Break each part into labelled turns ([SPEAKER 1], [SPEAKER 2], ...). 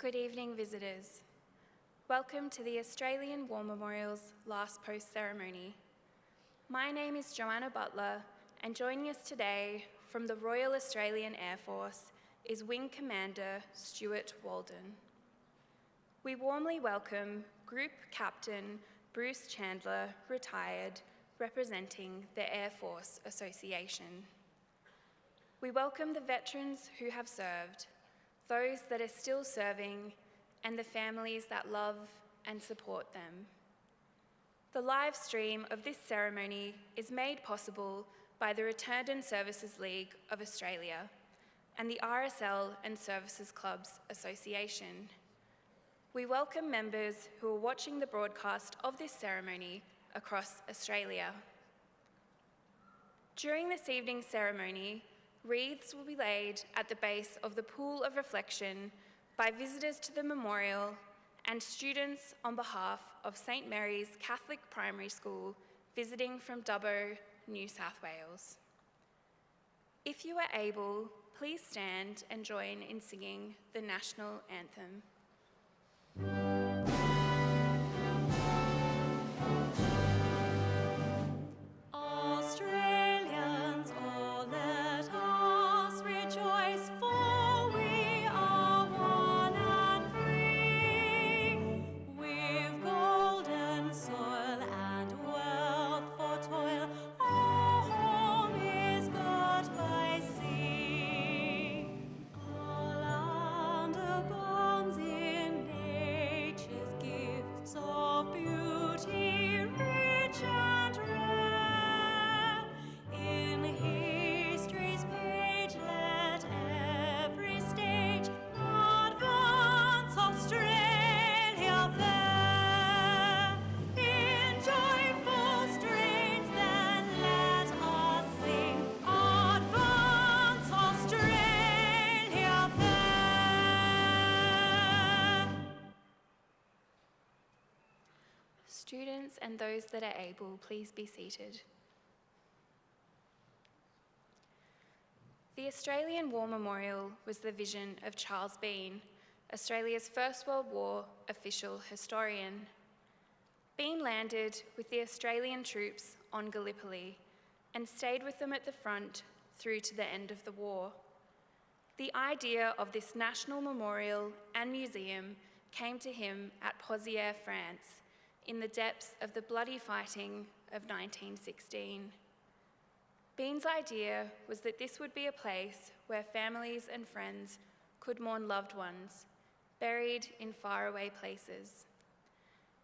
[SPEAKER 1] Good evening, visitors. Welcome to the Australian War Memorial's last post ceremony. My name is Joanna Butler, and joining us today from the Royal Australian Air Force is Wing Commander Stuart Walden. We warmly welcome Group Captain Bruce Chandler, retired, representing the Air Force Association. We welcome the veterans who have served, those that are still serving, and the families that love and support them. The live stream of this ceremony is made possible by the Returned and Services League of Australia and the RSL and Services Clubs Association. We welcome members who are watching the broadcast of this ceremony across Australia. During this evening's ceremony, wreaths will be laid at the base of the pool of reflection by visitors to the memorial and students on behalf of St Mary's Catholic Primary School visiting from Dubbo, New South Wales. If you are able, please stand and join in singing the national anthem. Students and those that are able, please be seated. The Australian War Memorial was the vision of Charles Bean, Australia's First World War official historian. Bean landed with the Australian troops on Gallipoli and stayed with them at the front through to the end of the war. The idea of this national memorial and museum came to him at Pozières, France, in the depths of the bloody fighting of 1916. Bean's idea was that this would be a place where families and friends could mourn loved ones, buried in faraway places.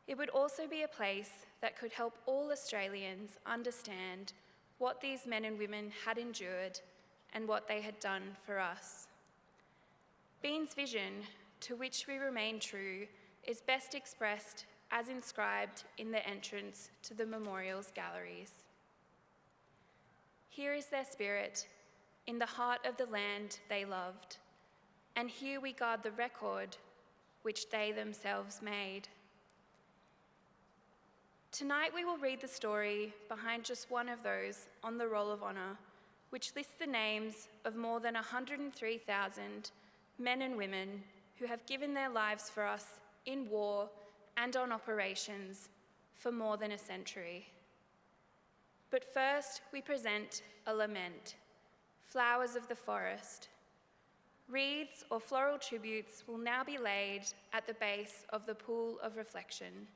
[SPEAKER 1] It would also be a place that could help all Australians understand what these men and women had endured and what they had done for us. Bean's vision, to which we remain true, is best expressed as inscribed in the entrance to the memorial's galleries. Here is their spirit, in the heart of the land they loved, and here we guard the record which they themselves made. Tonight we will read the story behind just one of those on the Roll of Honour, which lists the names of more than 103,000 men and women who have given their lives for us in war and on operations for more than a century. But first, we present a lament, Flowers of the Forest. Wreaths or floral tributes will now be laid at the base of the pool of reflection.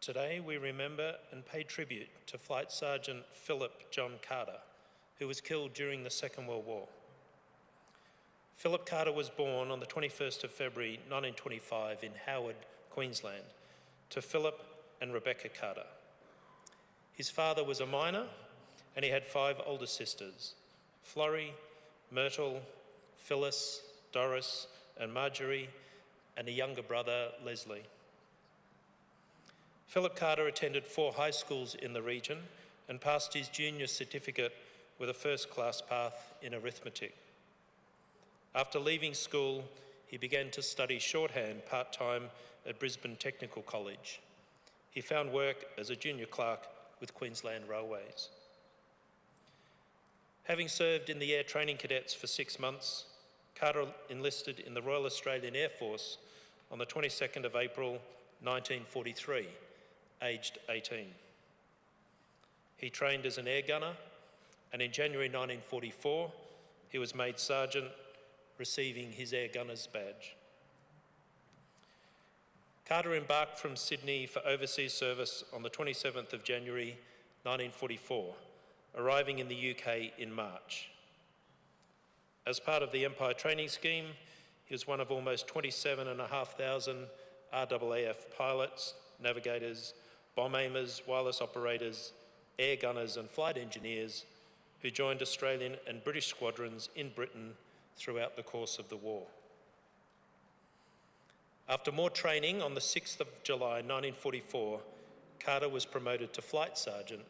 [SPEAKER 2] Today we remember and pay tribute to Flight Sergeant Phillip John Carter, who was killed during the Second World War. Phillip Carter was born on the 21st of February 1925 in Howard, Queensland, to Phillip and Rebecca Carter. His father was a miner and he had 5 older sisters, Florrie, Myrtle, Phyllis, Doris and Marjorie, and a younger brother, Leslie. Phillip Carter attended 4 high schools in the region and passed his junior certificate with a first-class path in arithmetic. After leaving school, he began to study shorthand part-time at Brisbane Technical College. He found work as a junior clerk with Queensland Railways. Having served in the Air Training Cadets for 6 months, Carter enlisted in the Royal Australian Air Force on the 22nd of April 1943, aged 18. He trained as an air gunner, and in January 1944, he was made sergeant, receiving his air gunner's badge. Carter embarked from Sydney for overseas service on the 27th of January 1944, arriving in the UK in March. As part of the Empire training scheme, he was one of almost 27,500 RAAF pilots, navigators, bomb aimers, wireless operators, air gunners and flight engineers who joined Australian and British squadrons in Britain throughout the course of the war. After more training, on the 6th of July 1944, Carter was promoted to Flight Sergeant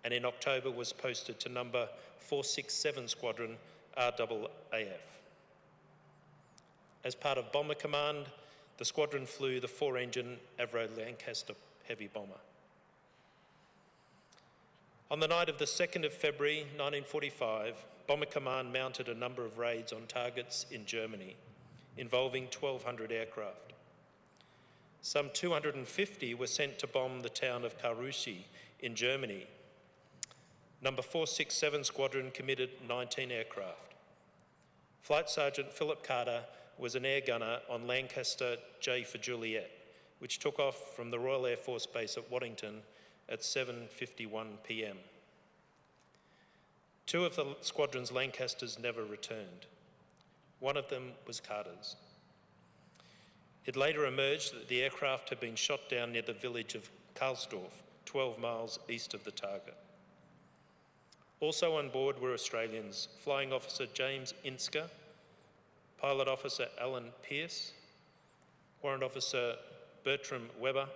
[SPEAKER 2] and in October was posted to number 467 Squadron RAAF. As part of Bomber Command, the squadron flew the 4-engine Avro Lancaster heavy bomber. On the night of the 2nd of February 1945, Bomber Command mounted a number of raids on targets in Germany, involving 1,200 aircraft. Some 250 were sent to bomb the town of Karusi in Germany. Number 467 Squadron committed 19 aircraft. Flight Sergeant Phillip Carter was an air gunner on Lancaster J for Juliet, which took off from the Royal Air Force Base at Waddington at 7:51 p.m. 2 of the squadron's Lancasters never returned. One of them was Carter's. It later emerged that the aircraft had been shot down near the village of Karlsdorf, 12 miles east of the target. Also on board were Australians, Flying Officer James Insker, Pilot Officer Alan Pearce, Warrant Officer Bertram Webber,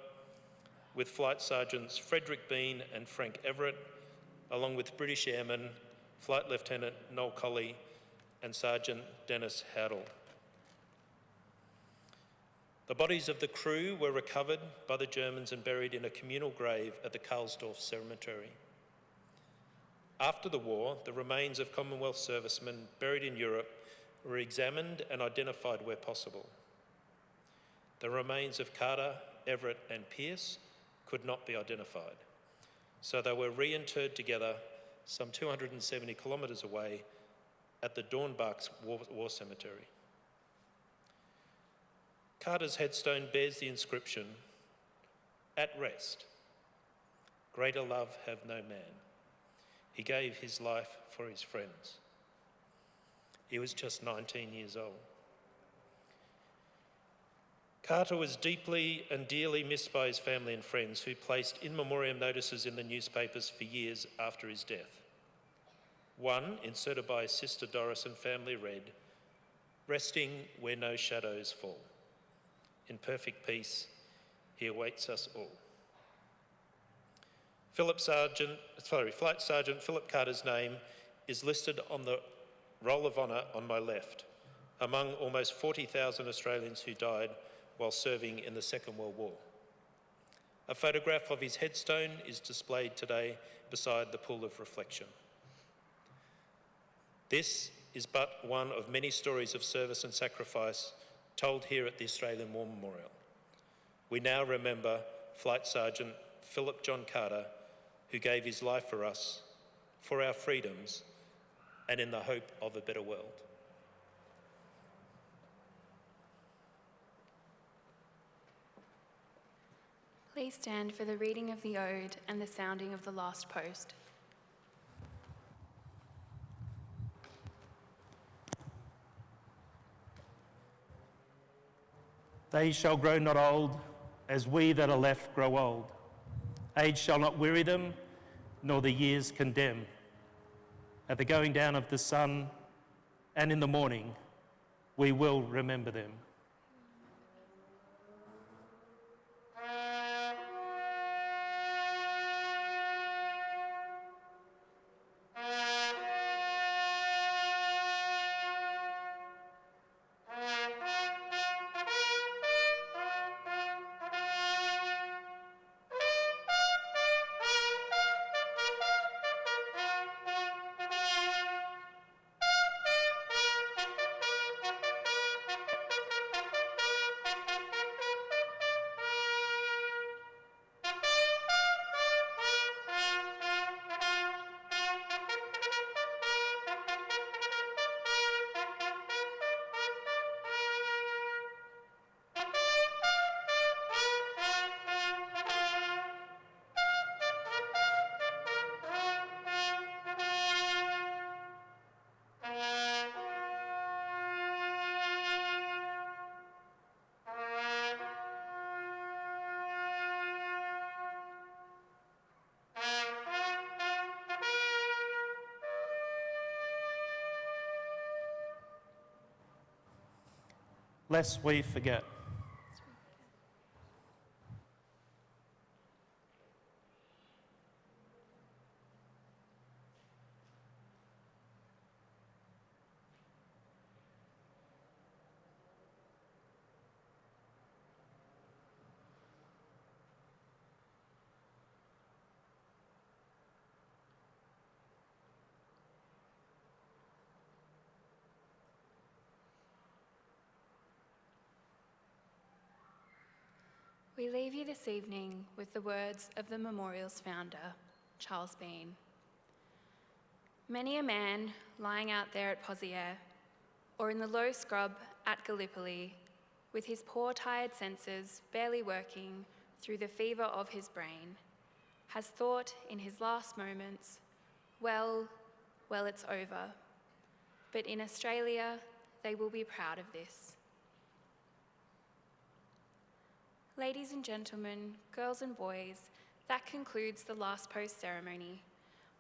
[SPEAKER 2] with Flight Sergeants Frederick Bean and Frank Everett, along with British Airmen Flight Lieutenant Noel Colley and Sergeant Dennis Howdell. The bodies of the crew were recovered by the Germans and buried in a communal grave at the Karlsdorf Cemetery. After the war, the remains of Commonwealth servicemen buried in Europe were examined and identified where possible. The remains of Carter, Everett and Pearce could not be identified, so they were reinterred together some 270 kilometres away at the Dornbachs War Cemetery. Carter's headstone bears the inscription, "At rest, greater love have no man. He gave his life for his friends." He was just 19 years old. Carter was deeply and dearly missed by his family and friends, who placed in memoriam notices in the newspapers for years after his death. One, inserted by his sister Doris and family, read, "Resting where no shadows fall. In perfect peace, he awaits us all." Flight Sergeant Phillip Carter's name is listed on the Roll of Honour on my left, among almost 40,000 Australians who died while serving in the Second World War. A photograph of his headstone is displayed today beside the pool of reflection. This is but one of many stories of service and sacrifice told here at the Australian War Memorial. We now remember Flight Sergeant Phillip John Carter, who gave his life for us, for our freedoms, and in the hope of a better world.
[SPEAKER 1] Please stand for the reading of the Ode and the sounding of the last post.
[SPEAKER 2] They shall grow not old, as we that are left grow old. Age shall not weary them, nor the years condemn. At the going down of the sun and in the morning, we will remember them. Lest we forget.
[SPEAKER 1] We leave you this evening with the words of the memorial's founder, Charles Bean. Many a man lying out there at Pozières, or in the low scrub at Gallipoli, with his poor tired senses barely working through the fever of his brain, has thought in his last moments, well, it's over. But in Australia, they will be proud of this. Ladies and gentlemen, girls and boys, that concludes the last post ceremony.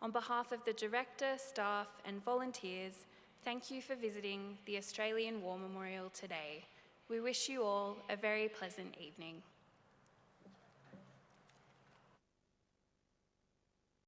[SPEAKER 1] On behalf of the director, staff and volunteers, thank you for visiting the Australian War Memorial today. We wish you all a very pleasant evening.